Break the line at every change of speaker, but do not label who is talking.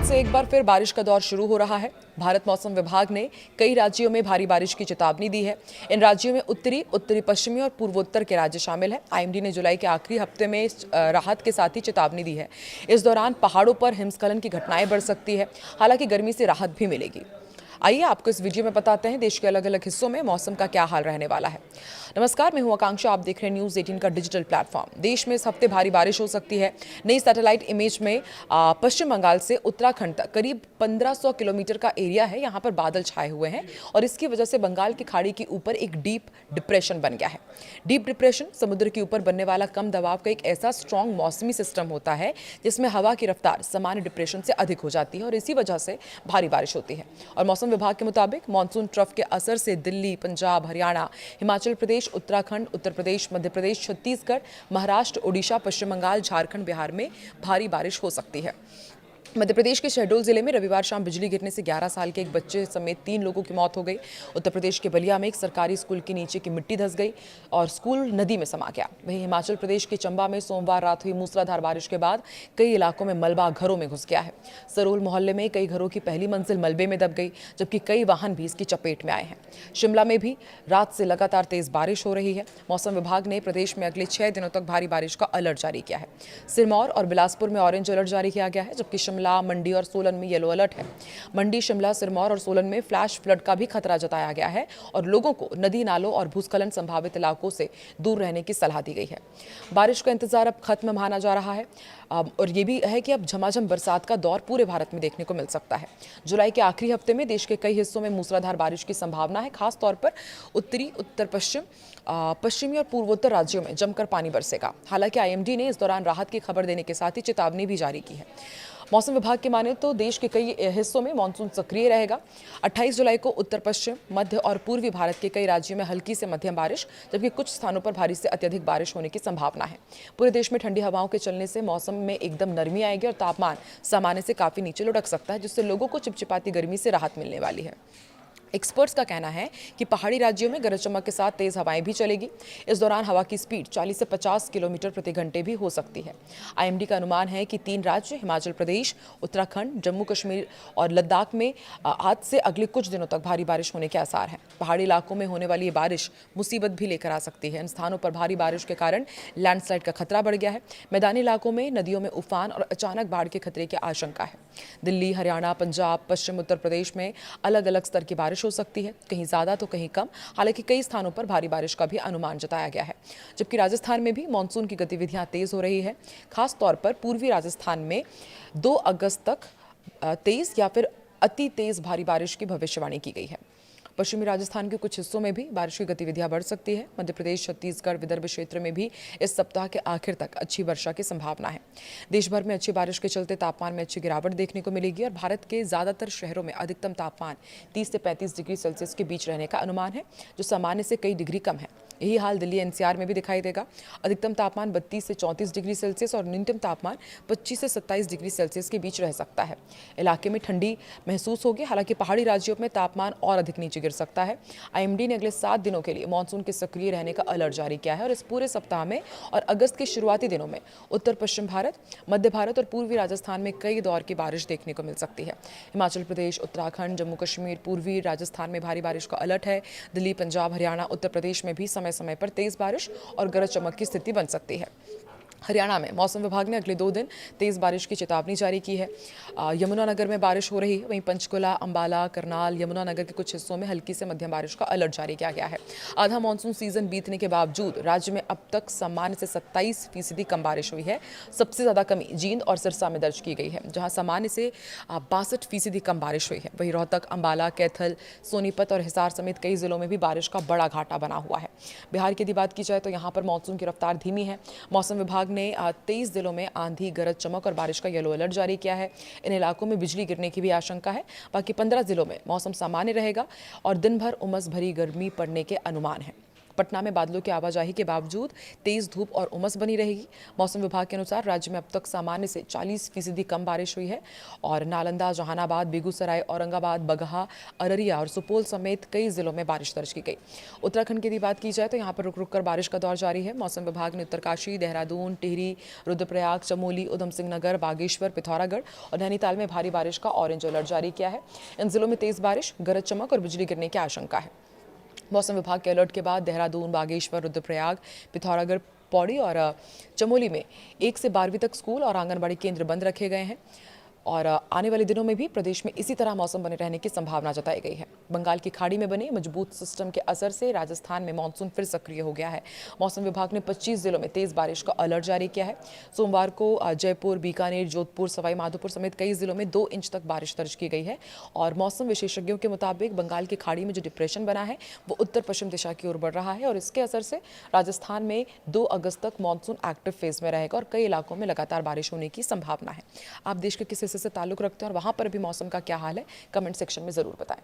से एक बार फिर बारिश का दौर शुरू हो रहा है। भारत मौसम विभाग ने कई राज्यों में भारी बारिश की चेतावनी दी है। इन राज्यों में उत्तरी, उत्तरी पश्चिमी और पूर्वोत्तर के राज्य शामिल हैं। आईएमडी ने जुलाई के आखिरी हफ्ते में राहत के साथ ही चेतावनी दी है। इस दौरान पहाड़ों पर हिमस्खलन की घटनाएं बढ़ सकती है। हालांकि गर्मी से राहत भी मिलेगी। आइए आपको इस वीडियो में बताते हैं देश के अलग अलग हिस्सों में मौसम का क्या हाल रहने वाला है। नमस्कार, मैं हूं आकांक्षा। आप देख रहे हैं न्यूज़ 18 का डिजिटल प्लेटफॉर्म। देश में इस हफ्ते भारी बारिश हो सकती है। नई सैटेलाइट इमेज में पश्चिम बंगाल से उत्तराखंड तक करीब 1500 किलोमीटर का एरिया है। यहाँ पर बादल छाए हुए हैं और इसकी वजह से बंगाल की खाड़ी के ऊपर एक डीप डिप्रेशन बन गया है। डीप डिप्रेशन समुद्र के ऊपर बनने वाला कम दबाव का एक ऐसा स्ट्रॉन्ग मौसमी सिस्टम होता है जिसमें हवा की रफ्तार सामान्य डिप्रेशन से अधिक हो जाती है और इसी वजह से भारी बारिश होती है। और मौसम विभाग के मुताबिक मानसून ट्रफ के असर से दिल्ली, पंजाब, हरियाणा, हिमाचल प्रदेश, उत्तराखंड, उत्तर प्रदेश, मध्य प्रदेश, छत्तीसगढ़, महाराष्ट्र, ओडिशा, पश्चिम बंगाल, झारखंड, बिहार में भारी बारिश हो सकती है। मध्य प्रदेश के शहडोल जिले में रविवार शाम बिजली गिरने से 11 साल के एक बच्चे समेत 3 लोगों की मौत हो गई। उत्तर प्रदेश के बलिया में एक सरकारी स्कूल के नीचे की मिट्टी धंस गई और स्कूल नदी में समा गया। वहीं हिमाचल प्रदेश के चंबा में सोमवार रात हुई मूसलाधार बारिश के बाद कई इलाकों में मलबा घरों में घुस गया है। सरोल मोहल्ले में कई घरों की पहली मंजिल मलबे में दब गई, जबकि कई वाहन भी इसकी चपेट में आए हैं। शिमला में भी रात से लगातार तेज बारिश हो रही है। मौसम विभाग ने प्रदेश में अगले 6 दिनों तक भारी बारिश का अलर्ट जारी किया है। सिरमौर और बिलासपुर में ऑरेंज अलर्ट जारी किया गया है, जबकि शिमला, मंडी और सोलन में येलो अलर्ट है। मंडी, शिमला, सिरमौर और सोलन में फ्लैश फ्लड का भी खतरा जताया गया है और लोगों को नदी नालों और भूस्खलन संभावित इलाकों से दूर रहने की सलाह दी गई है। बारिश का इंतजार अब खत्म माना जा रहा है और ये भी है कि अब झमाझम बरसात का दौर पूरे भारत में देखने को मिल सकता है। जुलाई के आखिरी हफ्ते में देश के कई हिस्सों में मूसलाधार बारिश की संभावना है। खास तौर पर उत्तरी, उत्तर पश्चिम, पश्चिमी और पूर्वोत्तर राज्यों में जमकर पानी बरसेगा। हालांकि आईएमडी ने इस दौरान राहत की खबर देने के साथ ही चेतावनी भी जारी की है। मौसम विभाग की माने तो देश के कई हिस्सों में मानसून सक्रिय रहेगा। 28 जुलाई को उत्तर पश्चिम, मध्य और पूर्वी भारत के कई राज्यों में हल्की से मध्यम बारिश, जबकि कुछ स्थानों पर भारी से अत्यधिक बारिश होने की संभावना है। पूरे देश में ठंडी हवाओं के चलने से मौसम में एकदम नरमी आएगी और तापमान सामान्य से काफी नीचे लुढ़क सकता है, जिससे लोगों को चिपचिपाती गर्मी से राहत मिलने वाली है। एक्सपर्ट्स का कहना है कि पहाड़ी राज्यों में गरज चमक के साथ तेज हवाएं भी चलेगी। इस दौरान हवा की स्पीड 40 से 50 किलोमीटर प्रति घंटे भी हो सकती है। आईएमडी का अनुमान है कि 3 राज्य हिमाचल प्रदेश, उत्तराखंड, जम्मू कश्मीर और लद्दाख में आज से अगले कुछ दिनों तक भारी बारिश होने के आसार हैं। पहाड़ी इलाकों में होने वाली ये बारिश मुसीबत भी लेकर आ सकती है। इन स्थानों पर भारी बारिश के कारण लैंडस्लाइड का खतरा बढ़ गया है। मैदानी इलाकों में नदियों में उफान और अचानक बाढ़ के खतरे की आशंका है। दिल्ली, हरियाणा, पंजाब, पश्चिम उत्तर प्रदेश में अलग अलग स्तर की बारिश हो सकती है, कहीं ज्यादा तो कहीं कम। हालांकि कई स्थानों पर भारी बारिश का भी अनुमान जताया गया है। जबकि राजस्थान में भी मानसून की गतिविधियां तेज हो रही है। खास तौर पर पूर्वी राजस्थान में 2 अगस्त तक तेज या फिर अति तेज भारी बारिश की भविष्यवाणी की गई है। पश्चिमी राजस्थान के कुछ हिस्सों में भी बारिश की गतिविधियां बढ़ सकती है। मध्य प्रदेश, छत्तीसगढ़, विदर्भ क्षेत्र में भी इस सप्ताह के आखिर तक अच्छी वर्षा की संभावना है। देश भर में अच्छी बारिश के चलते तापमान में अच्छी गिरावट देखने को मिलेगी और भारत के ज्यादातर शहरों में अधिकतम तापमान 30 से 35 डिग्री सेल्सियस के बीच रहने का अनुमान है, जो सामान्य से कई डिग्री कम है। यही हाल दिल्ली एनसीआर में भी दिखाई देगा। अधिकतम तापमान 32 से 34 डिग्री सेल्सियस और न्यूनतम तापमान 25 से 27 डिग्री सेल्सियस के बीच रह सकता है। इलाके में ठंडी महसूस होगी। हालांकि पहाड़ी राज्यों में तापमान और अधिक नीचे गिर सकता है। आईएमडी ने अगले 7 दिनों के लिए मानसून के सक्रिय रहने का अलर्ट जारी किया है और इस पूरे सप्ताह में और अगस्त के शुरुआती दिनों में उत्तर पश्चिम भारत, मध्य भारत और पूर्वी राजस्थान में कई दौर की बारिश देखने को मिल सकती है। हिमाचल प्रदेश, उत्तराखंड, जम्मू कश्मीर, पूर्वी राजस्थान में भारी बारिश का अलर्ट है। दिल्ली, पंजाब, हरियाणा, उत्तर प्रदेश में भी समय समय पर तेज बारिश और गरज चमक की स्थिति बन सकती है। हरियाणा में मौसम विभाग ने अगले 2 दिन तेज बारिश की चेतावनी जारी की है। यमुनानगर में बारिश हो रही है। वहीं पंचकुला, अंबाला, करनाल, यमुनानगर के कुछ हिस्सों में हल्की से मध्यम बारिश का अलर्ट जारी किया गया है। आधा मानसून सीजन बीतने के बावजूद राज्य में अब तक सामान्य से 27% कम बारिश हुई है। सबसे ज्यादा कमी जींद और सिरसा में दर्ज की गई है, जहां सामान्य से 62% कम बारिश हुई है। वहीं रोहतक, अंबाला, कैथल, सोनीपत और हिसार समेत कई जिलों में भी बारिश का बड़ा घाटा बना हुआ है। बिहार की यदि बात की जाए तो यहाँ पर मानसून की रफ्तार धीमी है। मौसम विभाग ने 23 जिलों में आंधी, गरज चमक और बारिश का येलो अलर्ट जारी किया है। इन इलाकों में बिजली गिरने की भी आशंका है। बाकी 15 जिलों में मौसम सामान्य रहेगा और दिन भर उमस भरी गर्मी पड़ने के अनुमान है। पटना में बादलों की आवाजाही के बावजूद तेज धूप और उमस बनी रहेगी। मौसम विभाग के अनुसार राज्य में अब तक सामान्य से 40% कम बारिश हुई है और नालंदा, जहानाबाद, बेगूसराय, औरंगाबाद, बगहा, अररिया और सुपौल समेत कई जिलों में बारिश दर्ज की गई। उत्तराखंड की यदि बात की जाए तो यहाँ पर रुक रुक कर बारिश का दौर जारी है। मौसम विभाग ने उत्तरकाशी, देहरादून, टिहरी, रुद्रप्रयाग, चमोली, उधम सिंह नगर, बागेश्वर, पिथौरागढ़ और नैनीताल में भारी बारिश का ऑरेंज अलर्ट जारी किया है। इन जिलों में तेज बारिश, गरज चमक और बिजली गिरने की आशंका है। मौसम विभाग के अलर्ट के बाद देहरादून, बागेश्वर, रुद्रप्रयाग, पिथौरागढ़, पौड़ी और चमोली में 1 से 12वीं तक स्कूल और आंगनबाड़ी केंद्र बंद रखे गए हैं और आने वाले दिनों में भी प्रदेश में इसी तरह मौसम बने रहने की संभावना जताई गई है। बंगाल की खाड़ी में बने मजबूत सिस्टम के असर से राजस्थान में मानसून फिर सक्रिय हो गया है। मौसम विभाग ने 25 जिलों में तेज बारिश का अलर्ट जारी किया है। सोमवार को जयपुर, बीकानेर, जोधपुर, सवाई माधोपुर समेत कई जिलों में 2 इंच तक बारिश दर्ज की गई है और मौसम विशेषज्ञों के मुताबिक बंगाल की खाड़ी में जो डिप्रेशन बना है वो उत्तर पश्चिम दिशा की ओर बढ़ रहा है और इसके असर से राजस्थान में 2 अगस्त तक मानसून एक्टिव फेज में रहेगा और कई इलाकों में लगातार बारिश होने की संभावना है। आप देश के किस हिस्से से ताल्लुक रखते हैं और वहां पर भी मौसम का क्या हाल है, कमेंट सेक्शन में जरूर बताएं।